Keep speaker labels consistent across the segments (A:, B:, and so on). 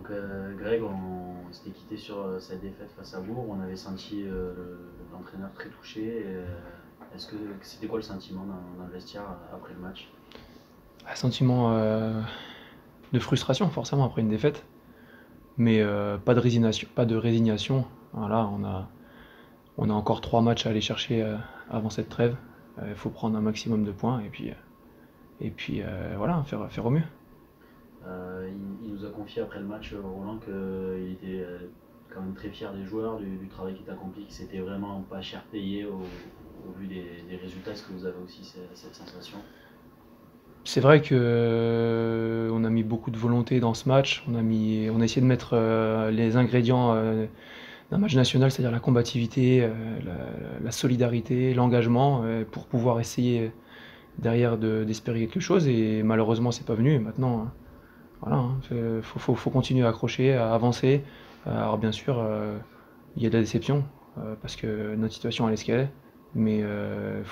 A: Greg, on s'était quitté sur cette défaite face à Bourg. On avait senti l'entraîneur très touché. Est-ce que c'était quoi le sentiment dans le vestiaire après le match?
B: Un sentiment de frustration forcément après une défaite, mais pas de résignation. Voilà, on a encore 3 matchs à aller chercher avant cette trêve. Il faut prendre un maximum de points et puis voilà, faire au mieux.
A: Il nous a confié après le match, Roland, qu'il était quand même très fier des joueurs, du travail qui est accompli, que c'était vraiment pas cher payé au vu des résultats. Est-ce que vous avez aussi cette sensation?
B: C'est vrai que on a mis beaucoup de volonté dans ce match. On a essayé de mettre les ingrédients d'un match national, c'est-à-dire la combativité, la solidarité, l'engagement, pour pouvoir essayer derrière d'espérer quelque chose. Et malheureusement, c'est pas venu. Et maintenant, voilà, hein, faut continuer à accrocher, à avancer. Alors bien sûr, il y a de la déception parce que notre situation elle est ce qu'elle est. Mais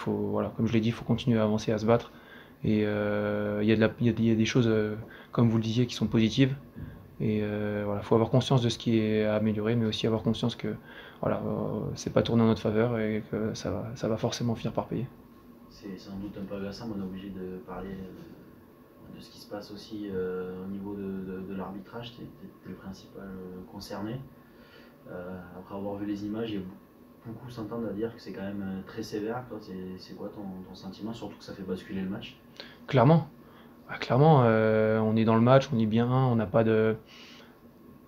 B: voilà, comme je l'ai dit, il faut continuer à avancer, à se battre. Et il y a des choses, comme vous le disiez, qui sont positives. Et voilà, faut avoir conscience de ce qui est à améliorer, mais aussi avoir conscience que voilà, c'est pas tourné en notre faveur et que ça va forcément finir par payer.
A: C'est sans doute un peu agaçant, mais on est obligé de parler de ce qui se passe aussi au niveau de l'arbitrage. Tu es le principal concerné. Après avoir vu les images, beaucoup s'entendent à dire que c'est quand même très sévère. Toi, c'est quoi ton sentiment? Surtout que ça fait basculer le match.
B: Clairement, clairement, on est dans le match, on est bien, on n'a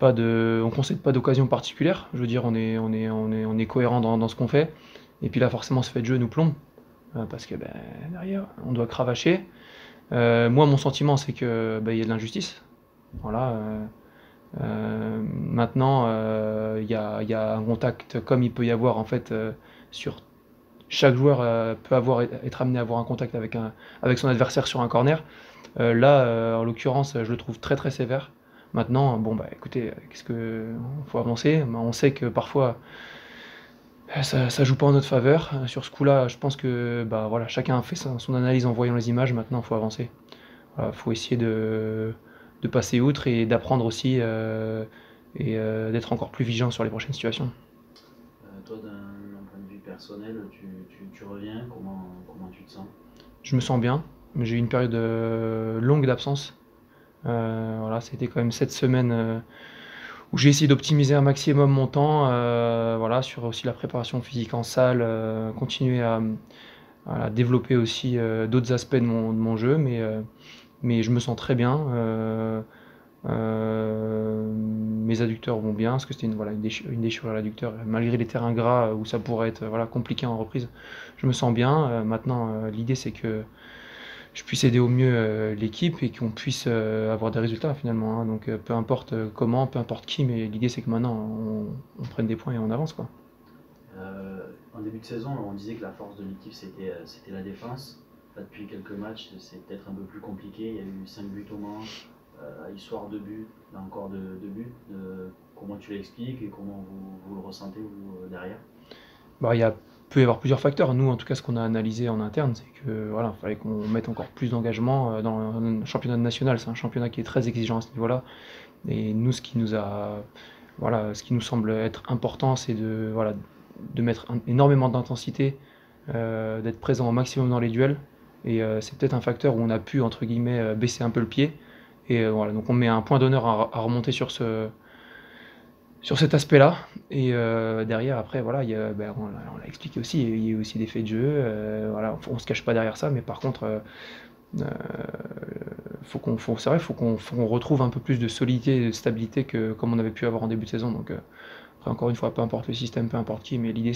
B: on concède pas d'occasion particulière. Je veux dire, on est cohérent dans ce qu'on fait. Et puis là, forcément, ce fait de jeu nous plombe parce que ben, derrière, on doit cravacher. Moi, mon sentiment, c'est que ben, il y a de l'injustice. Voilà. Maintenant, il y a un contact comme il peut y avoir en fait sur chaque joueur être amené à avoir un contact avec son adversaire sur un corner. Là, en l'occurrence, je le trouve très très sévère. Maintenant, bon bah écoutez, qu'est-ce que faut avancer. Ben, on sait que parfois ça joue pas en notre faveur. Sur ce coup-là, je pense que bah voilà, chacun a fait son analyse en voyant les images. Maintenant, il faut avancer. Voilà, faut essayer de passer outre et d'apprendre aussi et d'être encore plus vigilant sur les prochaines situations.
A: Toi, d'un point de vue personnel, tu reviens, comment tu te sens?
B: Je me sens bien. J'ai eu une période longue d'absence. Voilà, c'était quand même 7 semaines où j'ai essayé d'optimiser un maximum mon temps, voilà, sur aussi la préparation physique en salle, continuer à développer aussi d'autres aspects de mon jeu, mais je me sens très bien. Mes adducteurs vont bien, parce que c'était une déchirure à l'adducteur, malgré les terrains gras où ça pourrait être voilà, compliqué en reprise. Je me sens bien. Maintenant, l'idée c'est que je puisse aider au mieux l'équipe et qu'on puisse avoir des résultats finalement, hein. Donc peu importe comment, peu importe qui, mais l'idée c'est que maintenant on prenne des points et on avance quoi.
A: En début de saison, on disait que la force de l'équipe c'était la défense. Là, depuis quelques matchs, c'est peut-être un peu plus compliqué. Il y a eu 5 buts au manche, histoire de buts, là encore de buts. Comment tu l'expliques et comment vous le ressentez vous, derrière?
B: Bah, peut y avoir plusieurs facteurs. Nous, en tout cas, ce qu'on a analysé en interne, c'est que voilà, fallait qu'on mette encore plus d'engagement dans le championnat national. C'est un championnat qui est très exigeant à ce niveau-là. Et nous, ce qui nous semble être important, c'est de mettre énormément d'intensité, d'être présent au maximum dans les duels. Et c'est peut-être un facteur où on a pu, entre guillemets, baisser un peu le pied. Et voilà, donc on met un point d'honneur à remonter sur cet aspect-là. Et derrière, après, voilà, ben, on l'a expliqué aussi, il y a aussi des faits de jeu. Voilà, on se cache pas derrière ça, mais par contre, euh, c'est vrai, faut qu'on retrouve un peu plus de solidité et de stabilité que comme on avait pu avoir en début de saison. Donc, après, encore une fois, peu importe le système, peu importe qui, mais l'idée,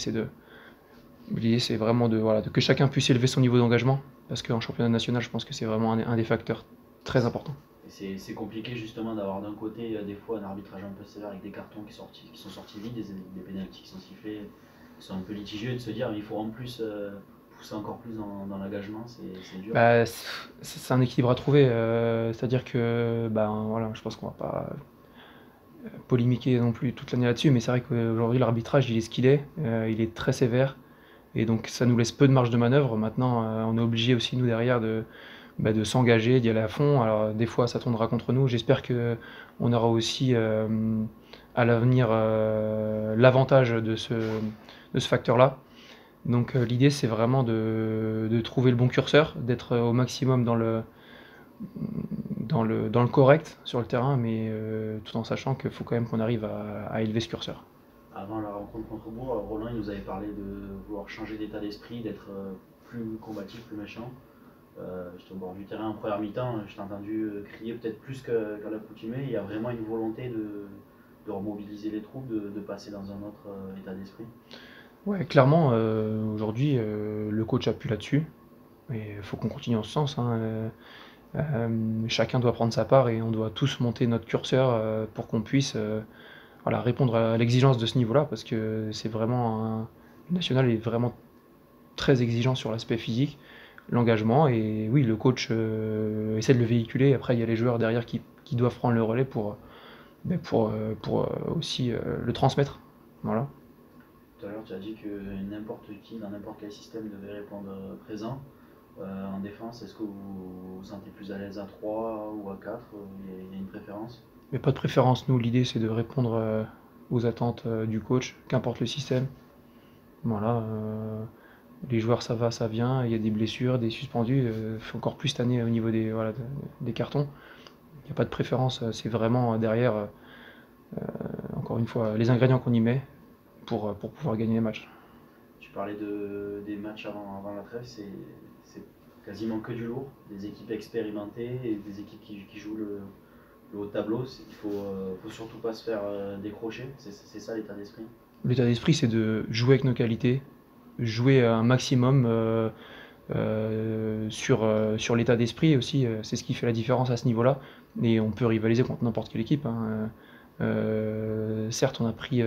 B: c'est vraiment voilà, que chacun puisse élever son niveau d'engagement, parce qu'en championnat national, je pense que c'est vraiment un des facteurs très importants.
A: C'est compliqué justement d'avoir d'un côté des fois un arbitrage un peu sévère avec des cartons qui sont sortis vides, des pénaltys qui sont sifflés, qui sont un peu litigieux, et de se dire il faut en plus pousser encore plus dans l'engagement, c'est dur.
B: Bah, c'est un équilibre à trouver, c'est-à-dire que ben, voilà, je pense qu'on va pas polémiquer non plus toute l'année là-dessus, mais c'est vrai qu'aujourd'hui l'arbitrage il est ce qu'il est, il est très sévère, et donc ça nous laisse peu de marge de manœuvre. Maintenant, on est obligé aussi nous derrière de s'engager, d'y aller à fond. Alors des fois ça tournera contre nous. J'espère qu'on aura aussi à l'avenir l'avantage de ce facteur-là. Donc l'idée c'est vraiment de trouver le bon curseur, d'être au maximum dans le correct sur le terrain, mais tout en sachant qu'il faut quand même qu'on arrive à élever ce curseur.
A: Avant la rencontre contre Bourg, Roland il nous avait parlé de vouloir changer d'état d'esprit, d'être plus combatif, plus méchant. J'étais au bord du terrain en première mi-temps, je t'ai entendu crier peut-être plus qu'à l'accoutumée. Il y a vraiment une volonté de remobiliser les troupes, de passer dans un autre état d'esprit.
B: Ouais, clairement, aujourd'hui, le coach appuie là-dessus et il faut qu'on continue en ce sens, hein. Chacun doit prendre sa part et on doit tous monter notre curseur pour qu'on puisse voilà, répondre à l'exigence de ce niveau-là, parce que c'est vraiment le national est vraiment très exigeant sur l'aspect physique, l'engagement, et oui, le coach essaie de le véhiculer. Après, il y a les joueurs derrière qui doivent prendre le relais pour aussi le transmettre. Voilà.
A: Tout à l'heure, tu as dit que n'importe qui, dans n'importe quel système, devait répondre présent. En défense, est-ce que vous vous sentez plus à l'aise à 3 ou à 4? Il y a une préférence?
B: Mais pas de préférence, nous, l'idée c'est de répondre aux attentes du coach, qu'importe le système. Voilà, les joueurs ça va, ça vient, il y a des blessures, des suspendus, encore plus cette année au niveau voilà, des cartons. Il n'y a pas de préférence, c'est vraiment derrière, encore une fois, les ingrédients qu'on y met pour pouvoir gagner les matchs.
A: Tu parlais des matchs avant la trêve, c'est quasiment que du lourd, des équipes expérimentées et des équipes qui jouent le haut de tableau. Il faut surtout pas se faire décrocher, c'est ça l'état d'esprit.
B: L'état d'esprit c'est de jouer avec nos qualités, jouer un maximum sur l'état d'esprit aussi, c'est ce qui fait la différence à ce niveau-là. Et on peut rivaliser contre n'importe quelle équipe, hein. Certes, on a pris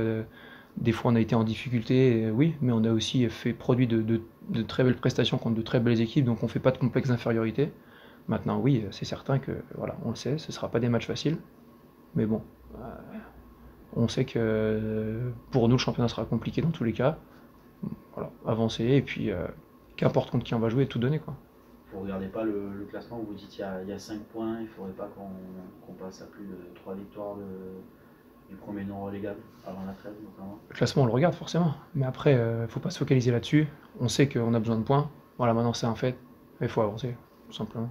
B: des fois on a été en difficulté, oui, mais on a aussi produit de très belles prestations contre de très belles équipes, donc on ne fait pas de complexe d'infériorité. Maintenant, oui, c'est certain que, voilà, on le sait, ce ne sera pas des matchs faciles, mais bon, on sait que pour nous, le championnat sera compliqué dans tous les cas. Voilà, avancer, et puis qu'importe contre qui on va jouer, tout donner, quoi.
A: Vous ne regardez pas le classement, vous dites qu'il y a 5 points, il ne faudrait pas qu'on passe à plus de 3 victoires du premier non relégable avant la trêve notamment.
B: Le classement on le regarde forcément, mais après faut pas se focaliser là-dessus. On sait qu'on a besoin de points, voilà, maintenant c'est un fait, il faut avancer, tout simplement.